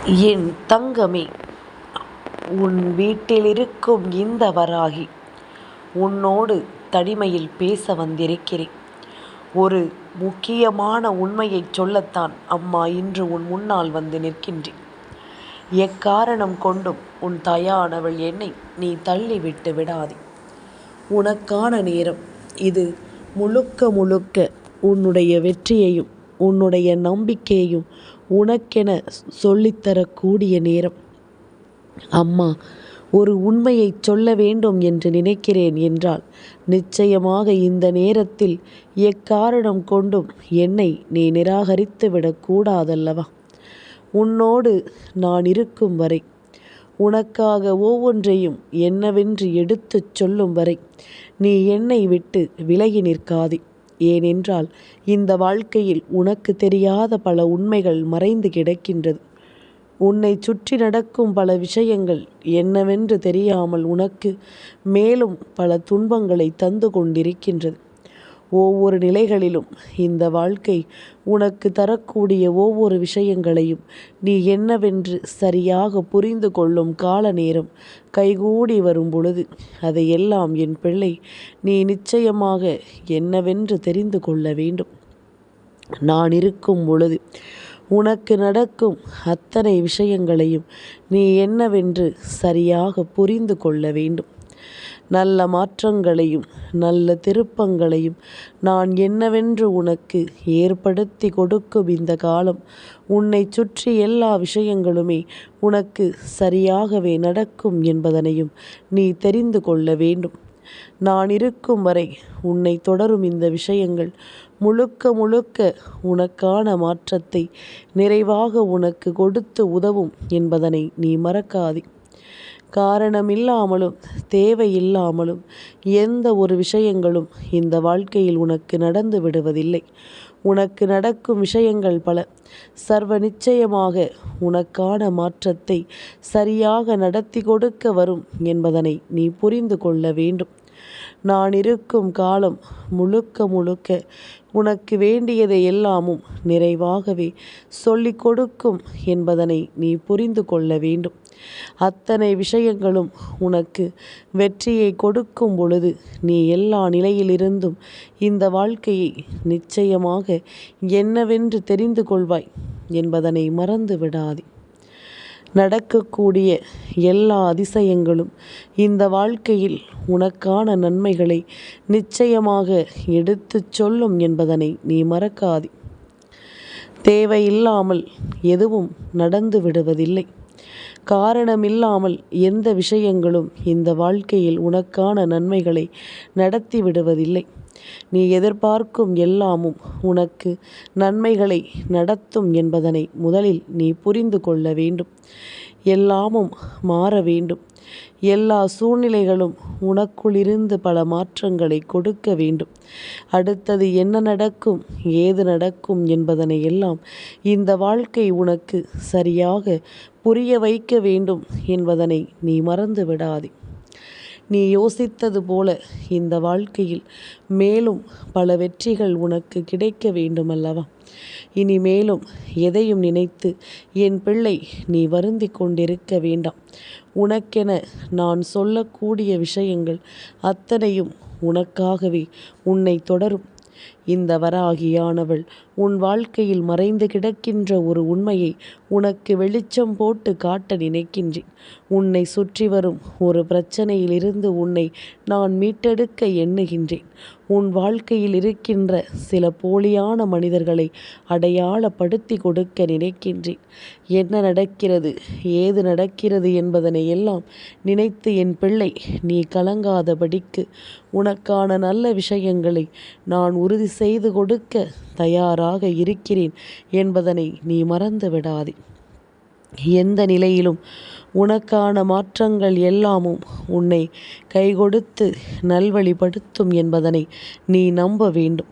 என் தங்கமே, உன் வீட்டிலிருக்கும் இந்த வராகி உன்னோடு தனிமையில் பேச வந்திருக்கிறேன். ஒரு முக்கியமான உண்மையைச் சொல்லத்தான் அம்மா இன்று உன் முன்னால் வந்து நிற்கின்றேன். எக்காரணம் கொண்டும் உன் தாயானவள் என்னை நீ தள்ளிவிட்டு விடாதே. உனக்கான நேரம் இது. முழுக்க முழுக்க உன்னுடைய வெற்றியையும் உன்னுடைய நம்பிக்கையையும் உனக்கென சொல்லித்தரக்கூடிய நேரம். அம்மா ஒரு உண்மையை சொல்ல வேண்டும் என்று நினைக்கிறேன் என்றால் நிச்சயமாக இந்த நேரத்தில் எக்காரணம் கொண்டும் என்னை நீ நிராகரித்து விடக்கூடாதல்லவா? உன்னோடு நான் இருக்கும் வரை, உனக்காக ஒவ்வொன்றையும் என்னவென்று எடுத்துச் சொல்லும் வரை நீ என்னை விட்டு விலகி நிற்காதே. ஏனென்றால் இந்த வாழ்க்கையில் உனக்கு தெரியாத பல உண்மைகள் மறைந்து கிடக்கின்றது. உன்னை சுற்றி நடக்கும் பல விஷயங்கள் என்னவென்று தெரியாமல் உனக்கு மேலும் பல துன்பங்களை தந்து கொண்டிருக்கின்றது. ஒவ்வொரு நிலைகளிலும் இந்த வாழ்க்கை உனக்கு தரக்கூடிய ஒவ்வொரு விஷயங்களையும் நீ என்னவென்று சரியாக புரிந்து கொள்ளும் கால நேரம் கைகூடி வரும் பொழுது அதையெல்லாம் என் பிள்ளை நீ நிச்சயமாக என்னவென்று தெரிந்து கொள்ள வேண்டும். நான் இருக்கும் பொழுது உனக்கு நடக்கும் அத்தனை விஷயங்களையும் நீ என்னவென்று சரியாக புரிந்து கொள்ள வேண்டும். நல்ல மாற்றங்களையும் நல்ல திருப்பங்களையும் நான் என்னவென்று உனக்கு ஏற்படுத்தி கொடுக்கும் இந்த காலம் உன்னை சுற்றி எல்லா விஷயங்களுமே உனக்கு சரியாகவே நடக்கும் என்பதனையும் நீ தெரிந்து கொள்ள வேண்டும். நான் இருக்கும் வரை உன்னை தொடரும் இந்த விஷயங்கள் முழுக்க முழுக்க உனக்கான மாற்றத்தை நிறைவாக உனக்கு கொடுத்து உதவும் என்பதனை நீ மறக்காதே. காரணமில்லாமலும் தேவையில்லாமலும் எந்த ஒரு விஷயங்களும் இந்த வாழ்க்கையில் உனக்கு நடந்து விடுவதில்லை. உனக்கு நடக்கும் விஷயங்கள் பல. சர்வ நிச்சயமாக உனக்கான மாற்றத்தை சரியாக நடத்தி கொடுக்க வரும் என்பதனை நீ புரிந்து கொள்ள வேண்டும். நான் இருக்கும் காலம் முழுக்க முழுக்க உனக்கு வேண்டியதை எல்லாமும் நிறைவாகவே சொல்லிக் கொடுக்கும் என்பதனை நீ புரிந்து கொள்ள வேண்டும். அத்தனை விஷயங்களும் உனக்கு வெற்றியை கொடுக்கும் பொழுது நீ எல்லா நிலையிலிருந்தும் இந்த வாழ்க்கையை நிச்சயமாக என்னவென்று தெரிந்து கொள்வாய் என்பதனை மறந்து விடாதே. நடக்கக்கூடிய எல்லா அதிசயங்களும் இந்த வாழ்க்கையில் உனக்கான நன்மைகளை நிச்சயமாக எடுத்துச் சொல்லும் என்பதனை நீ மறக்காதே. தேவையில்லாமல் எதுவும் நடந்து விடுவதில்லை. காரணமில்லாமல் எந்த விஷயங்களும் இந்த வாழ்க்கையில் உனக்கான நன்மைகளை நடத்தி விடுவதில்லை. நீ எதிர்பார்க்கும் எல்லாமும் உனக்கு நன்மைகளை நடத்தும் என்பதனை முதலில் நீ புரிந்து கொள்ள வேண்டும். எல்லாமும் மாற வேண்டும். எல்லா சூழ்நிலைகளும் உனக்குள்ளிருந்து பல மாற்றங்களை கொடுக்க வேண்டும். அடுத்தது என்ன நடக்கும், ஏது நடக்கும் என்பதனை எல்லாம் இந்த வாழ்க்கை உனக்கு சரியாக புரிய வைக்க வேண்டும் என்பதனை நீ மறந்து விடாதே. நீ யோசித்தது போல இந்த வாழ்க்கையில் மேலும் பல வெற்றிகள் உனக்கு கிடைக்க வேண்டுமல்லவா? இனிமேலும் எதையும் நினைத்து என் பிள்ளை நீ வருந்தி கொண்டிருக்க வேண்டாம். உனக்கென நான் சொல்லக்கூடிய விஷயங்கள் அத்தனையும் உனக்காகவே உன்னை தொடரும். இந்த வராகியானவள் உன் வாழ்க்கையில் மறைந்து கிடக்கின்ற ஒரு உண்மையை உனக்கு வெளிச்சம் போட்டு காட்ட நினைக்கின்றேன். உன்னை சுற்றி வரும் ஒரு பிரச்சனையிலிருந்து உன்னை நான் மீட்டெடுக்க எண்ணுகின்றேன். உன் வாழ்க்கையில் இருக்கின்ற சில போலியான மனிதர்களை அடையாளப்படுத்தி கொடுக்க நினைக்கின்றேன். என்ன நடக்கிறது, ஏது நடக்கிறது என்பதனை எல்லாம் நினைத்து என் பிள்ளை நீ கலங்காதபடிக்கு உனக்கான நல்ல விஷயங்களை நான் உறுதி செய்து கொடுக்க தயாராக இருக்கிறேன் என்பதனை நீ மறந்து விடாதே. எந்த நிலையிலும் உனக்கான மாற்றங்கள் எல்லாமும் உன்னை கைகொடுத்து நல்வழிப்படுத்தும் என்பதனை நீ நம்ப வேண்டும்.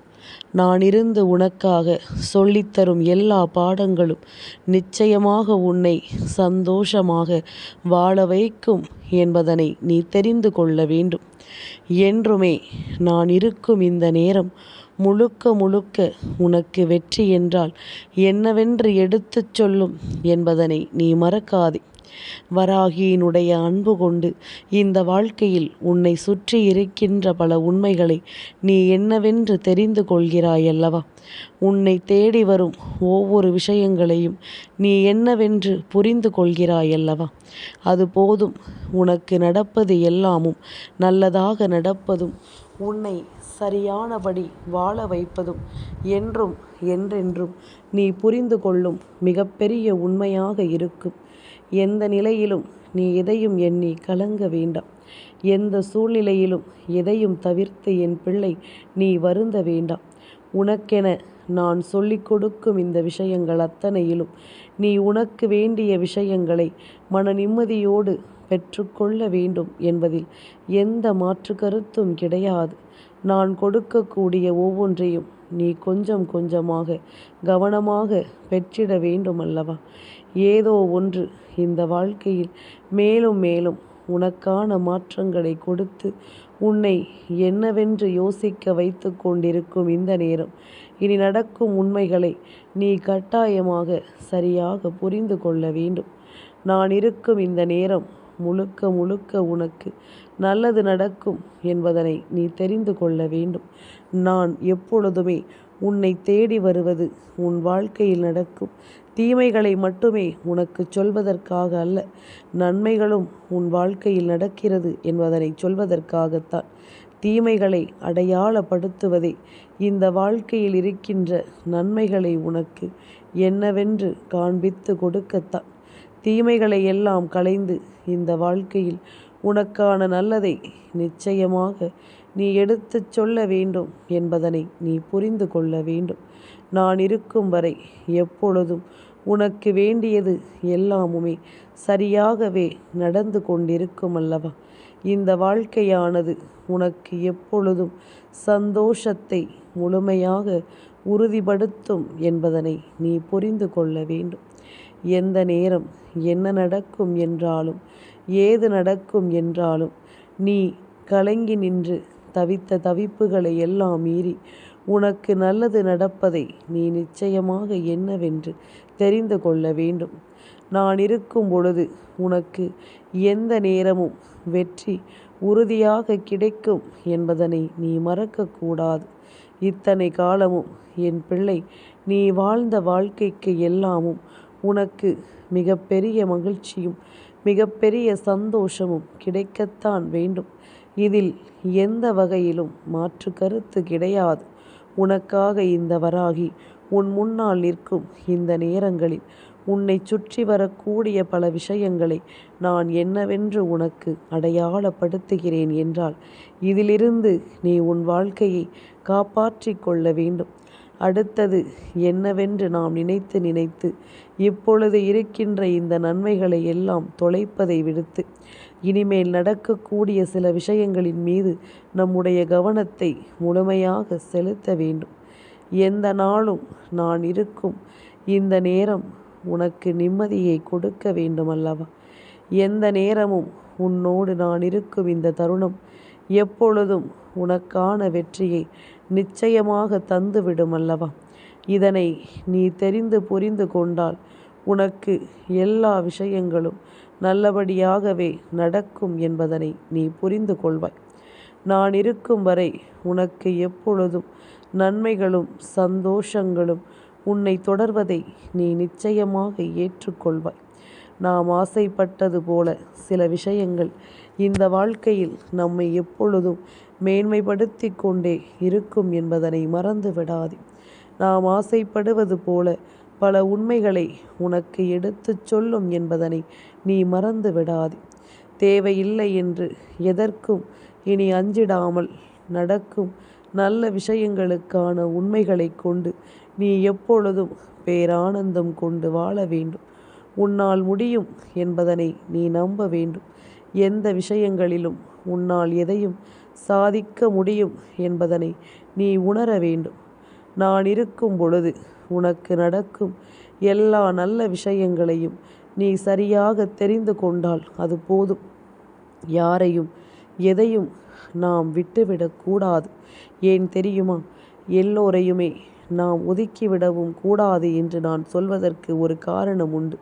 நான் இருந்து உனக்காக சொல்லித்தரும் எல்லா பாடங்களும் நிச்சயமாக உன்னை சந்தோஷமாக வாழ வைக்கும் என்பதனை நீ தெரிந்து கொள்ள வேண்டும். என்றுமே நான் இருக்கும் இந்த நேரம் முழுக்க முழுக்க உனக்கு வெற்றி என்றால் என்னவென்று எடுத்துச் சொல்லும் என்பதனை நீ மறக்காதே. வராகியினுடைய அன்பு கொண்டு இந்த வாழ்க்கையில் உன்னை சுற்றி இருக்கின்ற பல உண்மைகளை நீ என்னவென்று தெரிந்து கொள்கிறாயல்லவா? உன்னை தேடி வரும் ஒவ்வொரு விஷயங்களையும் நீ என்னவென்று புரிந்து கொள்கிறாயல்லவா? அது போதும். உனக்கு நடப்பது எல்லாமும் நல்லதாக நடப்பதும் உன்னை சரியானபடி வாழ வைப்பதும் என்றும் என்றென்றும் நீ புரிந்து கொள்ளும் மிகப்பெரிய உண்மையாக இருக்கும். எந்த நிலையிலும் நீ எதையும் எண்ணி கலங்க வேண்டாம். எந்த சூழ்நிலையிலும் எதையும் தவிர்த்து என் பிள்ளை நீ வருந்த வேண்டாம். உனக்கென நான் சொல்லிக் கொடுக்கும் இந்த விஷயங்கள் அத்தனையிலும் நீ உனக்கு வேண்டிய விஷயங்களை மன நிம்மதியோடு பெற்றுக்கொள்ள வேண்டும் என்பதில் எந்த மாற்று கருத்தும் கிடையாது. நான் கொடுக்கக்கூடிய ஒவ்வொன்றையும் நீ கொஞ்சம் கொஞ்சமாக கவனமாக பெற்றிட வேண்டும் அல்லவா? ஏதோ ஒன்று இந்த வாழ்க்கையில் மேலும் மேலும் உனக்கான மாற்றங்களை கொடுத்து உன்னை என்னவென்று யோசிக்க வைத்து கொண்டிருக்கும் இந்த நேரம், இனி நடக்கும் உண்மைகளை நீ கட்டாயமாக சரியாக புரிந்து கொள்ள வேண்டும். நான் இருக்கும் இந்த நேரம் முழுக்க முழுக்க உனக்கு நல்லது நடக்கும் என்பதனை நீ தெரிந்து கொள்ள வேண்டும். நான் எப்பொழுதுமே உன்னை தேடி வருவது உன் வாழ்க்கையில் நடக்கும் தீமைகளை மட்டுமே உனக்கு சொல்வதற்காக அல்ல, நன்மைகளும் உன் வாழ்க்கையில் நடக்கிறது என்பதனை சொல்வதற்காகத்தான். தீமைகளை அடையாளப்படுத்துவதே இந்த வாழ்க்கையில் இருக்கின்ற நன்மைகளை உனக்கு என்னவென்று காண்பித்து கொடுக்கத்தான். தீமைகளை எல்லாம் களைந்து இந்த வாழ்க்கையில் உனக்கான நல்லதை நிச்சயமாக நீ எடுத்துச் சொல்ல வேண்டும் என்பதனை நீ புரிந்து கொள்ள வேண்டும். நான் இருக்கும் வரை எப்பொழுதும் உனக்கு வேண்டியது எல்லாமுமே சரியாகவே நடந்து கொண்டிருக்கும் அல்லவா? இந்த வாழ்க்கையானது உனக்கு எப்பொழுதும் சந்தோஷத்தை முழுமையாக உறுதிப்படுத்தும் என்பதனை நீ புரிந்து கொள்ள வேண்டும். எந்த நேரம் என்ன நடக்கும் என்றாலும் ஏது நடக்கும் என்றாலும் நீ கலங்கி நின்று தவித்த தவிப்புகளை எல்லாம் மீறி உனக்கு நல்லது நடப்பதை நீ நிச்சயமாக என்னவென்று தெரிந்து கொள்ள வேண்டும். நான் இருக்கும் பொழுது உனக்கு எந்த நேரமும் வெற்றி உறுதியாக கிடைக்கும் என்பதனை நீ மறக்கக்கூடாது. இத்தனை காலமும் என் பிள்ளை நீ வாழ்ந்த வாழ்க்கைக்கு எல்லாமும் உனக்கு மிகப்பெரிய மகிழ்ச்சியும் மிகப்பெரிய சந்தோஷமும் கிடைக்கத்தான் வேண்டும். இதில் எந்த வகையிலும் மாற்று கருத்து கிடையாது. உனக்காக இந்த வராகி உன் முன்னால் நிற்கும் இந்த நேரங்களில் உன்னை சுற்றி வரக்கூடிய பல விஷயங்களை நான் என்னவென்று உனக்கு அடையாளப்படுத்துகிறேன் என்றால் இதிலிருந்து நீ உன் வாழ்க்கையை காப்பாற்றிக் கொள்ள வேண்டும். அடுத்தது என்னவென்று நாம் நினைத்து நினைத்து இப்பொழுது இருக்கின்ற இந்த நன்மைகளை எல்லாம் தொலைப்பதை விடுத்து இனிமேல் நடக்கக்கூடிய சில விஷயங்களின் மீது நம்முடைய கவனத்தை முழுமையாக செலுத்த வேண்டும். எந்த நாளும் நான் இருக்கும் இந்த நேரம் உனக்கு நிம்மதியை கொடுக்க வேண்டும் அல்லவா? எந்த நேரமும் உன்னோடு நான் இருக்கும் இந்த தருணம் எப்பொழுதும் உனக்கான வெற்றியை நிச்சயமாக தந்துவிடும் அல்லவா? இதனை நீ தெரிந்து புரிந்து கொண்டால் உனக்கு எல்லா விஷயங்களும் நல்லபடியாகவே நடக்கும் என்பதனை நீ புரிந்து கொள்வாய். நான் இருக்கும் வரை உனக்கு எப்பொழுதும் நன்மைகளும் சந்தோஷங்களும் உன்னை தொடர்வதை நீ நிச்சயமாக ஏற்றுக்கொள்வாய். நாம் ஆசைப்பட்டது போல சில விஷயங்கள் இந்த வாழ்க்கையில் நம்மை எப்பொழுதும் மேன்மைப்படுத்தி கொண்டே இருக்கும் என்பதனை மறந்து விடாதே. நாம் ஆசைப்படுவது போல பல உண்மைகளை உனக்கு எடுத்துச் சொல்லும் என்பதனை நீ மறந்து விடாதே. தேவையில்லை என்று எதற்கும் இனி அஞ்சிடாமல் நடக்கும் நல்ல விஷயங்களுக்கான உண்மைகளை கொண்டு நீ எப்பொழுதும் பேரானந்தம் கொண்டு வாழ வேண்டும். உன்னால் முடியும் என்பதனை நீ நம்ப வேண்டும். எந்த விஷயங்களிலும் உன்னால் எதையும் சாதிக்க முடியும் என்பதனை நீ உணர வேண்டும். நான் இருக்கும் பொழுது உனக்கு நடக்கும் எல்லா நல்ல விஷயங்களையும் நீ சரியாக தெரிந்து கொண்டால் அது போதும். யாரையும் எதையும் நாம் விட்டுவிடக்கூடாது. ஏன் தெரியுமா? எல்லோரையுமே நாம் ஒதுக்கிவிடவும் கூடாது என்று நான் சொல்வதற்கு ஒரு காரணம் உண்டு.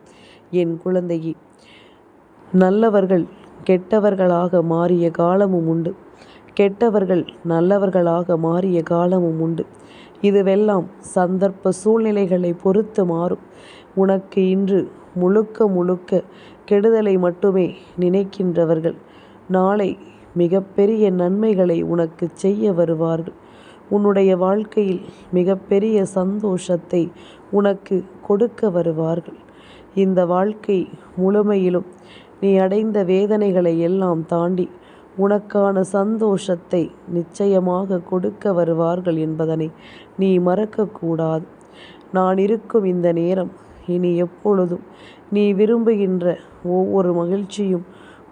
என் குழந்தையே, நல்லவர்கள் கெட்டவர்களாக மாறிய காலமும் உண்டு. கெட்டவர்கள் நல்லவர்களாக மாறிய காலமும் உண்டு. இதுவெல்லாம் சந்தர்ப்ப சூழ்நிலைகளை பொறுத்து மாறும். உனக்கு இன்று முழுக்க முழுக்க கெடுதலை மட்டுமே நினைக்கின்றவர்கள் நாளை மிகப்பெரிய நன்மைகளை உனக்கு செய்ய வருவார்கள். உன்னுடைய வாழ்க்கையில் மிகப்பெரிய சந்தோஷத்தை உனக்கு கொடுக்க வருவார்கள். இந்த வாழ்க்கை முழுமையிலும் நீ அடைந்த வேதனைகளை எல்லாம் தாண்டி உனக்கான சந்தோஷத்தை நிச்சயமாக கொடுக்க வருவார்கள் என்பதனை நீ மறக்கக்கூடாது. நான் இருக்கும் இந்த நேரம் இனி எப்பொழுதும் நீ விரும்புகின்ற ஒவ்வொரு மகிழ்ச்சியும்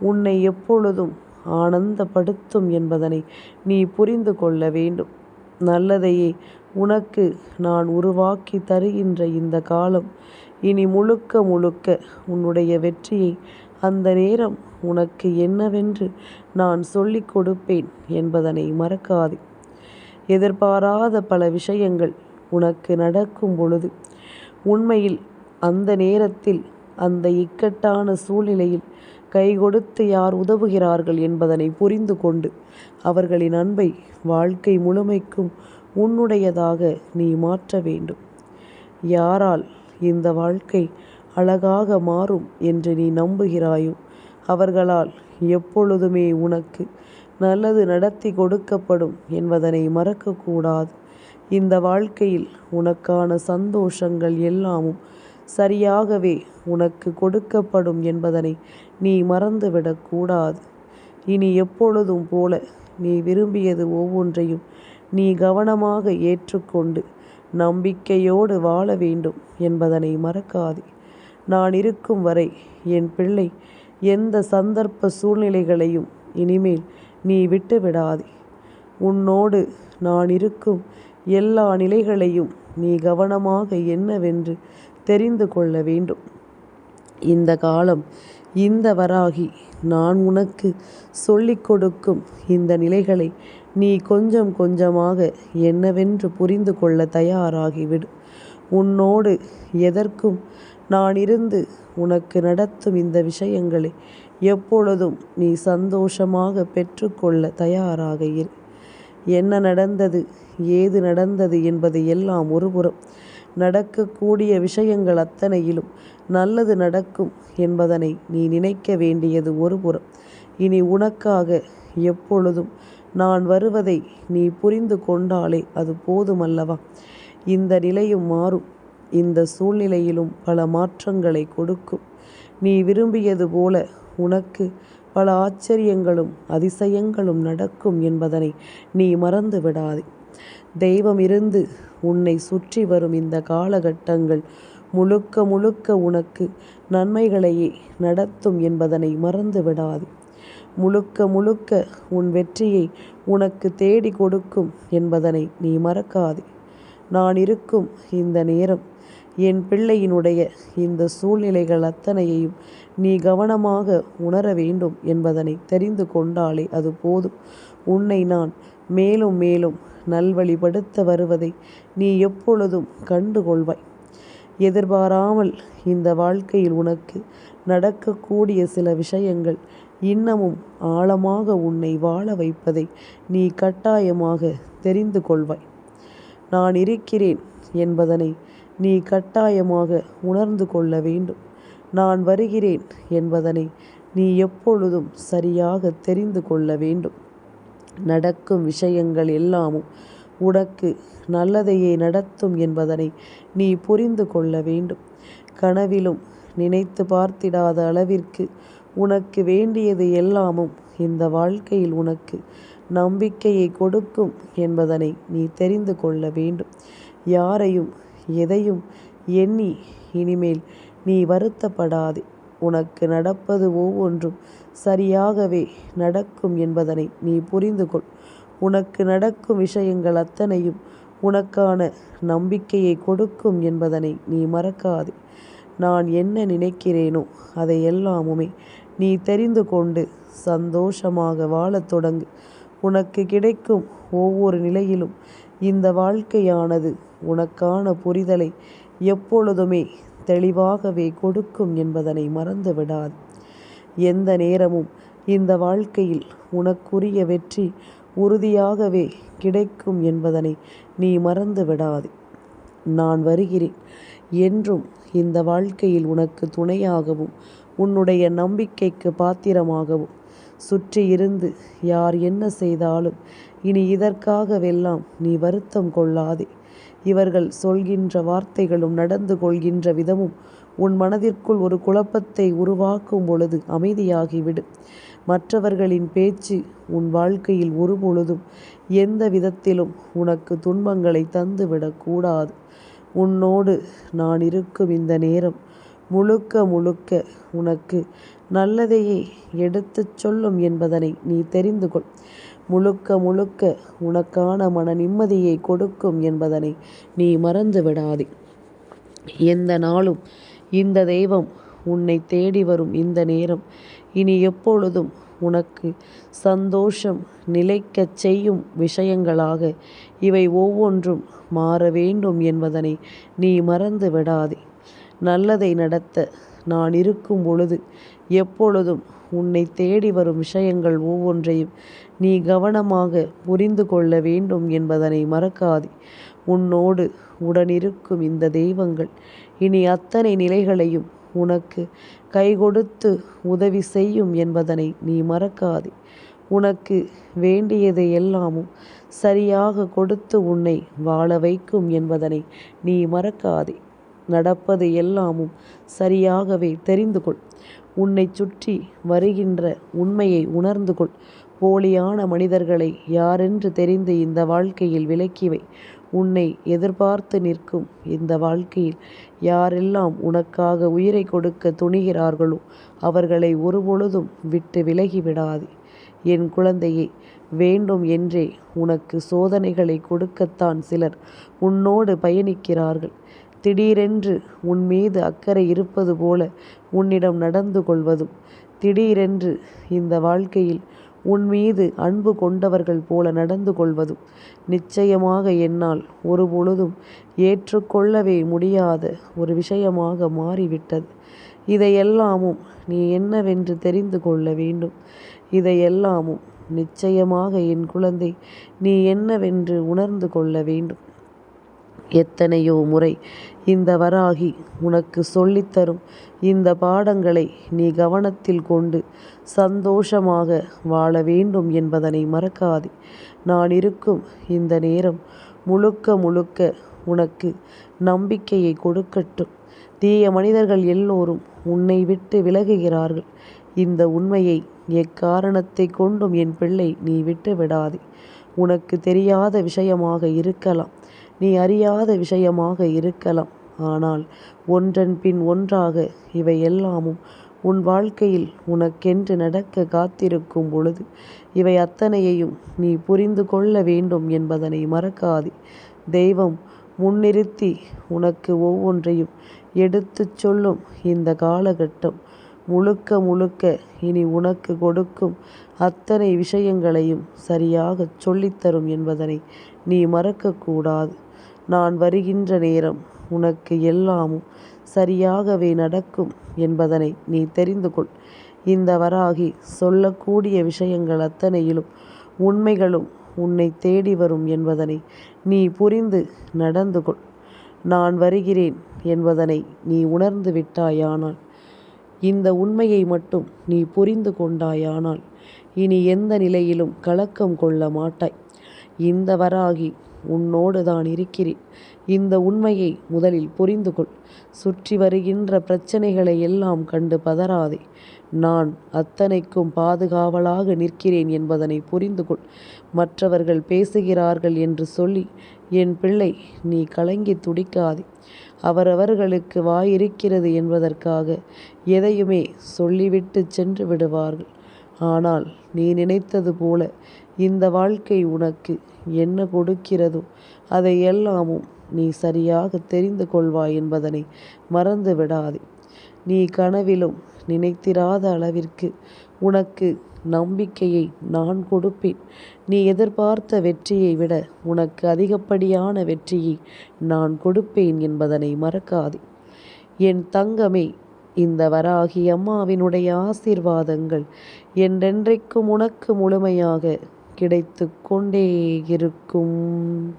உன்னை எப்பொழுதும் ஆனந்தப்படுத்தும் என்பதனை நீ புரிந்து கொள்ள வேண்டும். நல்லதையே உனக்கு நான் உருவாக்கி தருகின்ற இந்த காலம் இனி முழுக்க முழுக்க உன்னுடைய வெற்றியை அந்த நேரம் உனக்கு என்னவென்று நான் சொல்லிக் கொடுப்பேன் என்பதனை மறக்காதே. எதிர்பாராத பல விஷயங்கள் உனக்கு நடக்கும் பொழுது உண்மையில் அந்த நேரத்தில் அந்த இக்கட்டான சூழ்நிலையில் கை கொடுத்து யார் உதவுகிறார்கள் என்பதனை புரிந்து கொண்டு அவர்களின் அன்பை வாழ்க்கை முழுமைக்கும் உன்னுடையதாக நீ மாற்ற வேண்டும். யாரால் இந்த வாழ்க்கை அழகாக மாறும் என்று நீ நம்புகிறாயோ அவர்களால் எப்பொழுதுமே உனக்கு நல்லது நடத்தி கொடுக்கப்படும் என்பதனை மறக்கக்கூடாது. இந்த வாழ்க்கையில் உனக்கான சந்தோஷங்கள் எல்லாமும் சரியாகவே உனக்கு கொடுக்கப்படும் என்பதனை நீ மறந்துவிடக்கூடாது. இனி எப்பொழுதும் போல நீ விரும்பியது ஒவ்வொன்றையும் நீ கவனமாக ஏற்றுக்கொண்டு நம்பிக்கையோடு வாழ வேண்டும் என்பதனை மறக்காதே. நான் இருக்கும் வரை என் பிள்ளை எந்த சந்தர்ப்ப சூழ்நிலைகளையும் இனிமேல் நீ விட்டுவிடாதே. உன்னோடு நான் இருக்கும் எல்லா நிலைகளையும் நீ கவனமாக என்னவென்று தெரிந்து கொள்ள வேண்டும். இந்த காலம், இந்த வராகி நான் உனக்கு சொல்லிக் கொடுக்கும் இந்த நிலைகளை நீ கொஞ்சம் கொஞ்சமாக என்னவென்று புரிந்து கொள்ள தயாராகிவிடு. உன்னோடு எதற்கும் நான் இருந்து உனக்கு நடத்தும் இந்த விஷயங்களை எப்பொழுதும் நீ சந்தோஷமாக பெற்றுக்கொள்ள தயாராக இரு. என்ன நடந்தது, ஏது நடந்தது என்பது எல்லாம் ஒருபுறம், நடக்கக்கூடிய விஷயங்கள் அத்தனையிலும் நல்லது நடக்கும் என்பதனை நீ நினைக்க வேண்டியது ஒருபுறம். இனி உனக்காக எப்பொழுதும் நான் வருவதை நீ புரிந்து கொண்டாலே அது போதுமல்லவா? இந்த நிலையும் மாறும். இந்த சூழ்நிலையிலும் பல மாற்றங்களை கொடுக்கும். நீ விரும்பியது போல உனக்கு பல ஆச்சரியங்களும் அதிசயங்களும் நடக்கும் என்பதனை நீ மறந்து விடாதே. தெய்வம் இருந்து உன்னை சுற்றி வரும் இந்த காலகட்டங்கள் முழுக்க முழுக்க உனக்கு நன்மைகளையே நடத்தும் என்பதனை மறந்து விடாதே. முழுக்க முழுக்க உன் வெற்றியை உனக்கு தேடி கொடுக்கும் என்பதனை நீ மறக்காதே. நான் இருக்கும் இந்த நேரம் என் பிள்ளையினுடைய இந்த சூழ்நிலைகள் அத்தனையையும் நீ கவனமாக உணர வேண்டும் என்பதனை தெரிந்து கொண்டாலே அது போதும். உன்னை நான் மேலும் மேலும் நல்வழிப்படுத்த வருவதை நீ எப்பொழுதும் கண்டுகொள்வாய். எதிர்பாராமல் இந்த வாழ்க்கையில் உனக்கு நடக்கக்கூடிய சில விஷயங்கள் இன்னமும் ஆழமாக உன்னை வாழ வைப்பதை நீ கட்டாயமாக தெரிந்து கொள்வாய். நான் இருக்கிறேன் என்பதனை நீ கட்டாயமாக உணர்ந்து கொள்ள வேண்டும். நான் வருகிறேன் என்பதனை நீ எப்பொழுதும் சரியாக தெரிந்து கொள்ள வேண்டும். நடக்கும் விஷயங்கள் எல்லாமும் உனக்கு நல்லதையே நடத்தும் என்பதனை நீ புரிந்து கொள்ள வேண்டும். கனவிலும் நினைத்து பார்த்திடாத அளவிற்கு உனக்கு வேண்டியது எல்லாமும் இந்த வாழ்க்கையில் உனக்கு நம்பிக்கையை கொடுக்கும் என்பதனை நீ தெரிந்து கொள்ள வேண்டும். யாரையும் எதையும் எண்ணி இனிமேல் நீ வருத்தப்படாதே. உனக்கு நடப்பது ஒவ்வொன்றும் சரியாகவே நடக்கும் என்பதனை நீ புரிந்து கொள். உனக்கு நடக்கும் விஷயங்கள் அத்தனையும் உனக்கான நம்பிக்கையை கொடுக்கும் என்பதனை நீ மறக்காதே. நான் என்ன நினைக்கிறேனோ அதை எல்லாமுமே நீ தெரிந்து கொண்டு சந்தோஷமாக வாழத் தொடங்கு. உனக்கு கிடைக்கும் ஒவ்வொரு நிலையிலும் இந்த வாழ்க்கையானது உனக்கான புரிதலை எப்பொழுதுமே தெளிவாகவே கொடுக்கும் என்பதனை மறந்து விடாது. எந்த நேரமும் இந்த வாழ்க்கையில் உனக்குரிய வெற்றி உறுதியாகவே கிடைக்கும் என்பதனை நீ மறந்து விடாது. நான் வருகிறேன் என்றும் இந்த வாழ்க்கையில் உனக்கு துணையாகவும் உன்னுடைய நம்பிக்கைக்கு பாத்திரமாகவும் சுற்றி இருந்து யார் என்ன செய்தாலும் இனி இதற்காகவெல்லாம் நீ வருத்தம் கொள்ளாதே. இவர்கள் சொல்கின்ற வார்த்தைகளும் நடந்து கொள்கின்ற விதமும் உன் மனதிற்குள் ஒரு குழப்பத்தை உருவாக்கும் பொழுது அமைதியாகிவிடு. மற்றவர்களின் பேச்சு உன் வாழ்க்கையில் ஒருபொழுதும் எந்த விதத்திலும் உனக்கு துன்பங்களை தந்துவிடக்கூடாது. உன்னோடு நான் இருக்கும் இந்த நேரம் முழுக்க முழுக்க உனக்கு நல்லதையே எடுத்துச் சொல்லும் என்பதனை நீ தெரிந்து கொள். முழுக்க முழுக்க உனக்கான மன நிம்மதியை கொடுக்கும் என்பதனை நீ மறந்து விடாதே. எந்த நாளும் இந்த தெய்வம் உன்னை தேடி வரும் இந்த நேரம் இனி எப்பொழுதும் உனக்கு சந்தோஷம் நிலைக்கச் செய்யும் விஷயங்களாக இவை ஒவ்வொன்றும் மாற வேண்டும் என்பதனை நீ மறந்து விடாதே. நல்லதை நடத்த நான் இருக்கும் பொழுது எப்பொழுதும் உன்னை தேடி வரும் விஷயங்கள் ஒவ்வொன்றையும் நீ கவனமாக புரிந்து கொள்ள வேண்டும் என்பதனை மறக்காதே. உன்னோடு உடனிருக்கும் இந்த தெய்வங்கள் இனி அத்தனை நிலைகளையும் உனக்கு கை கொடுத்து உதவி செய்யும் என்பதனை நீ மறக்காதே. உனக்கு வேண்டியதை எல்லாமும் சரியாக கொடுத்து உன்னை வாழ வைக்கும் என்பதனை நீ மறக்காதே. நடப்பது எல்லாமும் சரியாகவே தெரிந்து கொள். உன்னை சுற்றி வருகின்ற உண்மையை உணர்ந்து கொள். போலியான மனிதர்களை யாரென்று தெரிந்து இந்த வாழ்க்கையில் விலக்கிவை. உன்னை எதிர்பார்த்து நிற்கும் இந்த வாழ்க்கையில் யாரெல்லாம் உனக்காக உயிரை கொடுக்க துணிகிறார்களோ அவர்களை ஒருபொழுதும் விட்டு விலகிவிடாதே. என் குழந்தையே, வேண்டும் என்றே உனக்கு சோதனைகளை கொடுக்கத்தான் சிலர் உன்னோடு பயணிக்கிறார்கள். திடீரென்று உன் மீது அக்கறை இருப்பது போல உன்னிடம் நடந்து கொள்வதும், திடீரென்று இந்த வாழ்க்கையில் உன் மீது அன்பு கொண்டவர்கள் போல நடந்து கொள்வதும் நிச்சயமாக என்னால் ஒருபொழுதும் ஏற்றுக்கொள்ளவே முடியாத ஒரு விஷயமாக மாறிவிட்டது. இதையெல்லாமும் நீ என்னவென்று தெரிந்து கொள்ள வேண்டும். இதையெல்லாமும் நிச்சயமாக என் குழந்தை நீ என்னவென்று உணர்ந்து கொள்ள வேண்டும். எத்தனையோ முறை இந்த வராகி உனக்கு சொல்லித்தரும் இந்த பாடங்களை நீ கவனத்தில் கொண்டு சந்தோஷமாக வாழ வேண்டும் என்பதனை மறக்காதே. நான் இருக்கும் இந்த நேரம் முழுக்க முழுக்க உனக்கு நம்பிக்கையை கொடுக்கட்டும். தீய மனிதர்கள் எல்லோரும் உன்னை விட்டு விலகுகிறார்கள். இந்த உண்மையை எக்காரணத்தை கொண்டும் என் பிள்ளை நீ விட்டு விடாதே. உனக்கு தெரியாத விஷயமாக இருக்கலாம், நீ அறியாத விஷயமாக இருக்கலாம். ஆனால் ஒன்றன் பின் ஒன்றாக இவை எல்லாமும் உன் வாழ்க்கையில் உனக்கென்று நடக்க காத்திருக்கும் பொழுது இவை அத்தனையையும் நீ புரிந்து கொள்ள வேண்டும் என்பதனை மறக்காதே. தெய்வம் முன்னிறுத்தி உனக்கு ஒவ்வொன்றையும் எடுத்துச் சொல்லும் இந்த காலகட்டம் முழுக்க முழுக்க இனி உனக்கு கொடுக்கும் அத்தனை விஷயங்களையும் சரியாக சொல்லித்தரும் என்பதனை நீ மறக்கக்கூடாது. நான் வருகின்ற நேரம் உனக்கு எல்லாமும் சரியாகவே நடக்கும் என்பதனை நீ தெரிந்து கொள். இந்த வராகி சொல்லக்கூடிய விஷயங்கள் அத்தனையிலும் உண்மைகளும் உன்னை தேடி வரும் என்பதனை நீ புரிந்து நடந்து கொள். நான் வருகிறேன் என்பதனை நீ உணர்ந்து விட்டாயானால், இந்த உண்மையை மட்டும் நீ புரிந்து கொண்டாயானால் இனி எந்த நிலையிலும் கலக்கம் கொள்ள மாட்டாய். இந்த வராகி உன்னோடு தான் இருக்கிறேன். இந்த உண்மையை முதலில் புரிந்து கொள். சுற்றி வருகின்ற பிரச்சனைகளை எல்லாம் கண்டு பதறாதே. நான் அத்தனைக்கும் பாதுகாவலாக நிற்கிறேன் என்பதனை புரிந்து கொள். மற்றவர்கள் பேசுகிறார்கள் என்று சொல்லி என் பிள்ளை நீ கலங்கி துடிக்காதே. அவரவர்களுக்கு வாயிருக்கிறது என்பதற்காக எதையுமே சொல்லிவிட்டு சென்று விடுவார்கள். ஆனால் நீ நினைத்தது போல இந்த வாழ்க்கை உனக்கு என்ன கொடுக்கிறதோ அதை எல்லாமும் நீ சரியாக தெரிந்து கொள்வாய் என்பதனை மறந்து விடாதே. நீ கனவிலும் நினைத்திராத அளவிற்கு உனக்கு நம்பிக்கையை நான் கொடுப்பேன். நீ எதிர்பார்த்த வெற்றியை விட உனக்கு அதிகப்படியான வெற்றியை நான் கொடுப்பேன் என்பதனை மறக்காதே. என் தங்கமே, இந்த வராகி அம்மாவினுடைய ஆசீர்வாதங்கள் என்றென்றைக்கும் உனக்கு முழுமையாக கிடைத்து கொண்டே இருக்கும்.